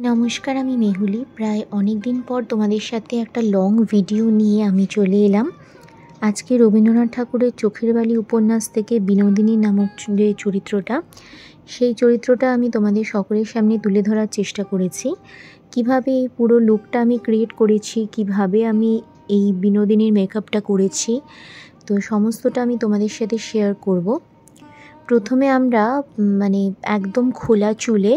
নমস্কার, আমি মেহুলি। প্রায় অনেক দিন পর তোমাদের সাথে একটা লং ভিডিও নিয়ে আমি চলে এলাম। আজকে রবীন্দ্রনাথ ঠাকুরের চোখের বালি উপন্যাস থেকে বিনোদিনী নামক যে চরিত্রটা, সেই চরিত্রটা আমি তোমাদের সকলের সামনে তুলে ধরার চেষ্টা করেছি। কিভাবে এই পুরো লুকটা আমি ক্রিয়েট করেছি, কিভাবে আমি এই বিনোদিনীর মেকআপটা করেছি, তো সমস্তটা আমি তোমাদের সাথে শেয়ার করব। প্রথমে আমরা একদম খোলা চুলে,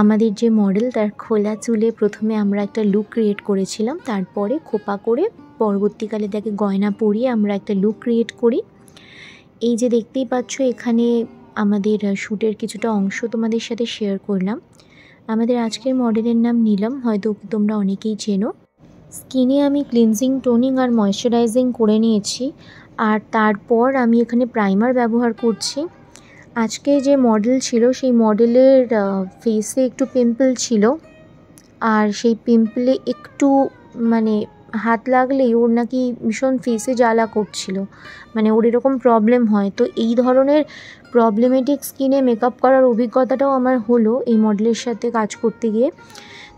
আমাদের যে মডেল তার খোলা চুলে প্রথমে আমরা একটা লুক ক্রিয়েট করেছিলাম। তারপরে খোপা করে পরবর্তীকালে তাকে গয়না পরিয়ে আমরা একটা লুক ক্রিয়েট করি। এই যে দেখতেই পাচ্ছ, এখানে আমাদের শ্যুটের কিছুটা অংশ তোমাদের সাথে শেয়ার করলাম। আমাদের আজকের মডেলের নাম নীলম, হয়তো ওকে তোমরা অনেকেই চেনো। স্কিনে আমি ক্লিনজিং, টোনিং আর ময়শ্চারাইজিং করে নিয়েছি, আর তারপর আমি এখানে প্রাইমার ব্যবহার করছি। আজকে যে মডেল ছিল সেই মডেলের ফেসে একটু পিম্পল ছিল, আর সেই পিম্পলে একটু হাত লাগলেই ওর নাকি ভীষণ ফেসে জ্বালা করছিল, ওর এরকম প্রবলেম হয়। তো এই ধরনের প্রবলেমেটিক স্কিনে মেকআপ করার অভিজ্ঞতাটাও আমার হলো এই মডেলের সাথে কাজ করতে গিয়ে।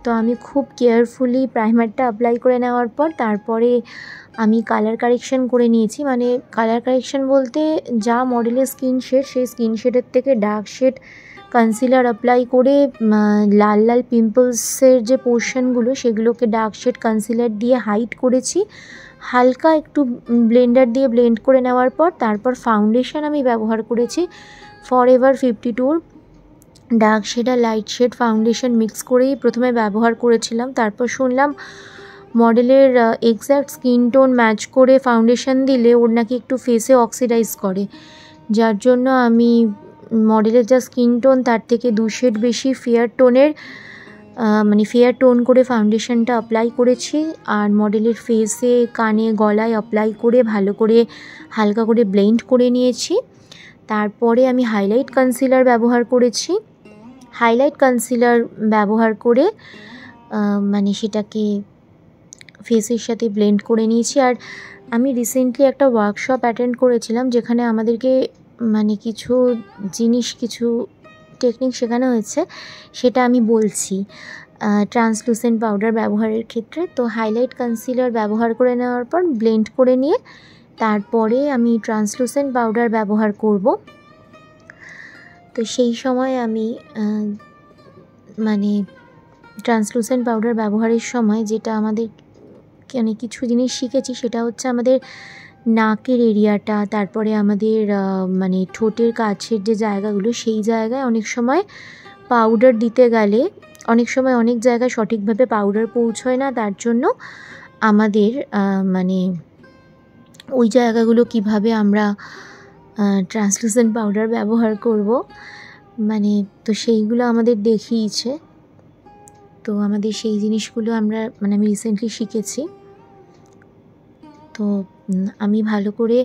তো আমি খুব কেয়ারফুলি প্রাইমারটা অ্যাপ্লাই করে নেওয়ার পর তারপরে আমি কালার কারেকশন করে নিয়েছি। কালার কারেকশন বলতে যা মডেলের স্কিন শেড, সেই স্কিন শেডের থেকে ডার্ক শেড কনসিলার অ্যাপ্লাই করে লাল লাল পিম্পলসের যে পোর্শনগুলো সেগুলোকে ডার্ক শেড কনসিলার দিয়ে হাইড করেছি। হালকা একটু ব্লেন্ডার দিয়ে ব্লেন্ড করে নেওয়ার পর তারপর ফাউন্ডেশন আমি ব্যবহার করেছি ফরএভার 52 ডার্ক শেড আর লাইট শেড ফাউন্ডেশন মিক্স করেই প্রথমে ব্যবহার করেছিলাম। তারপর শুনলাম মডেলের এক্স্যাক্ট স্কিন টোন ম্যাচ করে ফাউন্ডেশন দিলে ওর নাকি একটু ফেসে অক্সিডাইজ করে, যার জন্য আমি মডেলের যা স্কিন টোন তার থেকে 2 শেড বেশি ফেয়ার টোনের ফেয়ার টোন করে ফাউন্ডেশনটা অ্যাপ্লাই করেছি। আর মডেলের ফেসে, কানে, গলায় অ্যাপ্লাই করে ভালো করে হালকা করে ব্লেন্ড করে নিয়েছি। তারপরে আমি হাইলাইট কনসিলার ব্যবহার করেছি। হাইলাইট কনসিলার ব্যবহার করে সেটাকে ফেসের সাথে ব্লেন্ড করে নিয়েছি। আর আমি রিসেন্টলি একটা ওয়ার্কশপ অ্যাটেন্ড করেছিলাম, যেখানে আমাদেরকে কিছু টেকনিক শেখানো হয়েছে, সেটা আমি বলছি ট্রান্সলুসেন্ট পাউডার ব্যবহারের ক্ষেত্রে। তো হাইলাইট কনসিলার ব্যবহার করে নেওয়ার পর ব্লেন্ড করে নিয়ে তারপরে আমি ট্রান্সলুসেন্ট পাউডার ব্যবহার করব। তো সেই সময় আমি ট্রান্সলুসেন্ট পাউডার ব্যবহারের সময় যেটা আমাদের কিছু জিনিস শিখেছি, সেটা হচ্ছে আমাদের নাকের এরিয়াটা, তারপরে আমাদের ঠোঁটের কাছের যে জায়গাগুলো, সেই জায়গায় অনেক সময় পাউডার দিতে গেলে অনেক সময় অনেক জায়গায় সঠিকভাবে পাউডার পৌঁছয় না। তার জন্য আমাদের ওই জায়গাগুলো কিভাবে আমরা ট্রান্সলুসেন্ট পাউডার ব্যবহার করব, তো সেইগুলো আমাদের দেখিয়েছে। তো আমাদের সেই জিনিসগুলো আমি রিসেন্টলি শিখেছি। তো আমি ভালো করে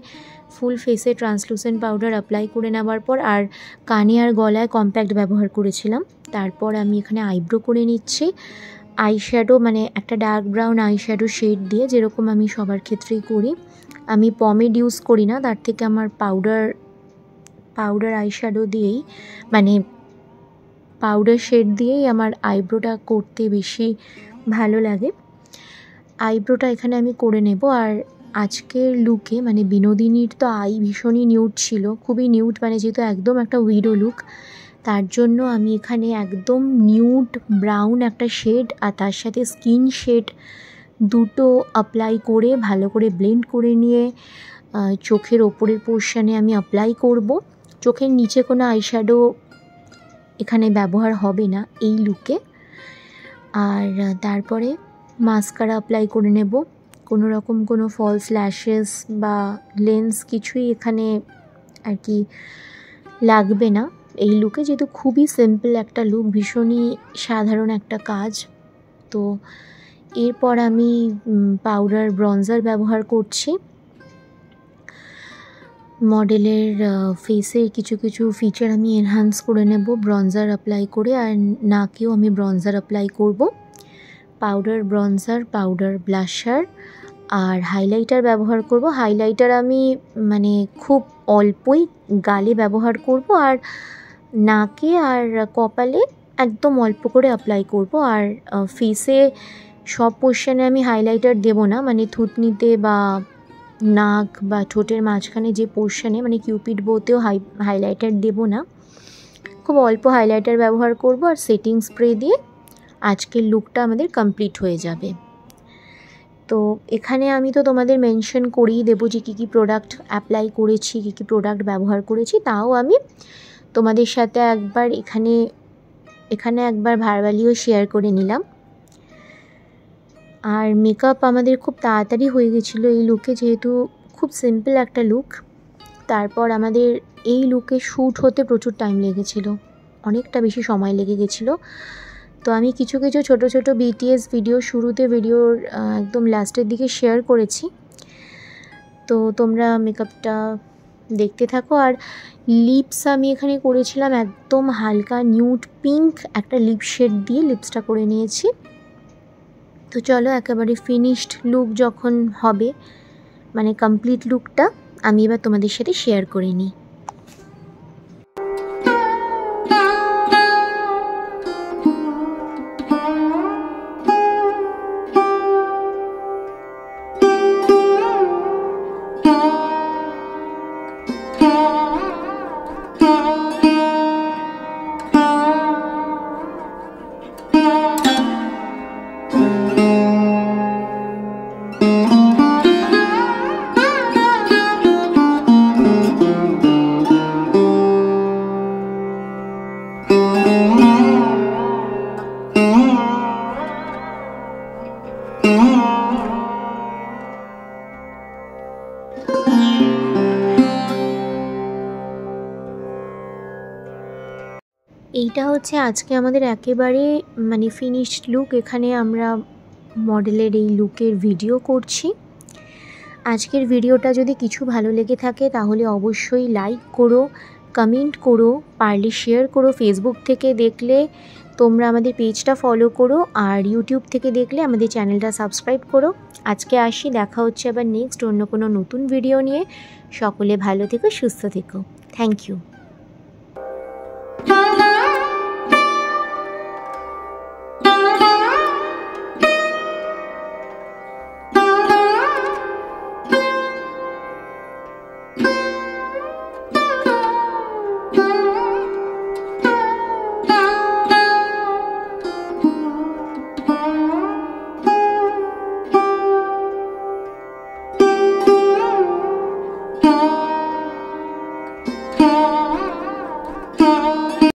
ফুল ফেসে ট্রান্সলুসেন্ট পাউডার অ্যাপ্লাই করে নেওয়ার পর আর কানে আর গলায় কম্প্যাক্ট ব্যবহার করেছিলাম। তারপর আমি এখানে আইব্রো করে নিচ্ছি। আইশ্যাডো একটা ডার্ক ব্রাউন আইশ্যাডো শেড দিয়ে, যেরকম আমি সবার ক্ষেত্রেই করি। আমি পমেড ইউজ করি না, তার থেকে আমার পাউডার আইশ্যাডো দিয়েই পাউডার শেড দিয়েই আমার আইব্রোটা করতে বেশি ভালো লাগে। আইব্রোটা এখানে আমি করে নেব। আর আজকের লুকে বিনোদিনীর তো আই ভীষণই নিউড ছিল, খুবই নিউড, যেহেতু একদম একটা উইডো লুক, তার জন্য আমি এখানে একদম নিউড ব্রাউন একটা শেড আর তার সাথে স্কিন শেড দুটো অ্যাপ্লাই করে ভালো করে ব্লেন্ড করে নিয়ে চোখের ওপরের পোর্শনে আমি অ্যাপ্লাই করব। চোখের নিচে কোনো আইশ্যাডো এখানে ব্যবহার হবে না এই লুকে। আর তারপরে মাস্কারা অ্যাপ্লাই করে নেব। কোনো রকম কোনো ফলস ল্যাশেস বা লেন্স কিছুই এখানে লাগবে না এই লুকে, যেহেতু খুবই সিম্পল একটা লুক, ভীষণই সাধারণ একটা কাজ। তো এরপর আমি পাউডার ব্রঞ্জার ব্যবহার করছি। মডেলের ফেসে কিছু ফিচার আমি এনহ্যান্স করে নেব ব্রঞ্জার অ্যাপ্লাই করে, আর নাকেও আমি ব্রঞ্জার অ্যাপ্লাই করব। পাউডার ব্রঞ্জার, পাউডার ব্লাশার আর হাইলাইটার ব্যবহার করব। হাইলাইটার আমি খুব অল্পই গালে ব্যবহার করব, আর নাকে আর কপালে একদম অল্প করে অ্যাপ্লাই করব। আর ফেসে সব পোর্শনে আমি হাইলাইটার দেব না, মানে থুতনিতে বা নাক বা ঠোঁটের মাঝখানে যে পোর্শনে মানে কিউপিড বোতেও হাইলাইটার দেব না, খুব অল্প হাইলাইটার ব্যবহার করব। আর সেটিং স্প্রে দিয়ে আজকের লুকটা আমাদের কমপ্লিট হয়ে যাবে। তো এখানে আমি তো তোমাদের মেনশন করেই দেবো যে কী কী প্রোডাক্ট অ্যাপ্লাই করেছি, কী কী প্রোডাক্ট ব্যবহার করেছি, তাও আমি তোমাদের সাথে এখানে একবার ভার্বালিও শেয়ার করে নিলাম। আর মেকআপ আমাদের খুব তাড়াতাড়ি হয়ে গেছিলো এই লুকে, যেহেতু খুব সিম্পল একটা লুক। তারপর আমাদের এই লুকে শ্যুট হতে প্রচুর টাইম লেগেছিলো, অনেকটা বেশি সময় লেগে গেছিলো। তো আমি কিছু কিছু ছোট ছোট বিটিএস ভিডিও শুরুতে, ভিডিওর একদম লাস্টের দিকে শেয়ার করেছি। তো তোমরা মেকআপটা দেখতে থাকো। আর লিপস আমি এখানে করেছিলাম একদম হালকা নিউড পিঙ্ক একটা লিপ শেড দিয়ে লিপসটা করে নিয়েছি। তো চলো একেবারে ফিনিশড লুক যখন হবে, মানে কমপ্লিট লুকটা আমি এবার তোমাদের সাথে শেয়ার করে নিই। এইটা হচ্ছে আজকে আমাদের একেবারে মানে ফিনিশড লুক। এখানে আমরা মডেলের এই লুকের ভিডিও করছি। আজকের ভিডিওটা যদি কিছু ভালো লেগে থাকে তাহলে অবশ্যই লাইক করো, কমেন্ট করো, পারলে শেয়ার করো। ফেসবুক থেকে দেখলে তোমরা আমাদের পেজটা ফলো করো, আর ইউটিউব থেকে দেখলে আমাদের চ্যানেলটা সাবস্ক্রাইব করো। আজকে আসি, দেখা হচ্ছে আবার নেক্সট অন্য কোনো নতুন ভিডিও নিয়ে। সকলে ভালো থেকো, সুস্থ থেকো। Thank you.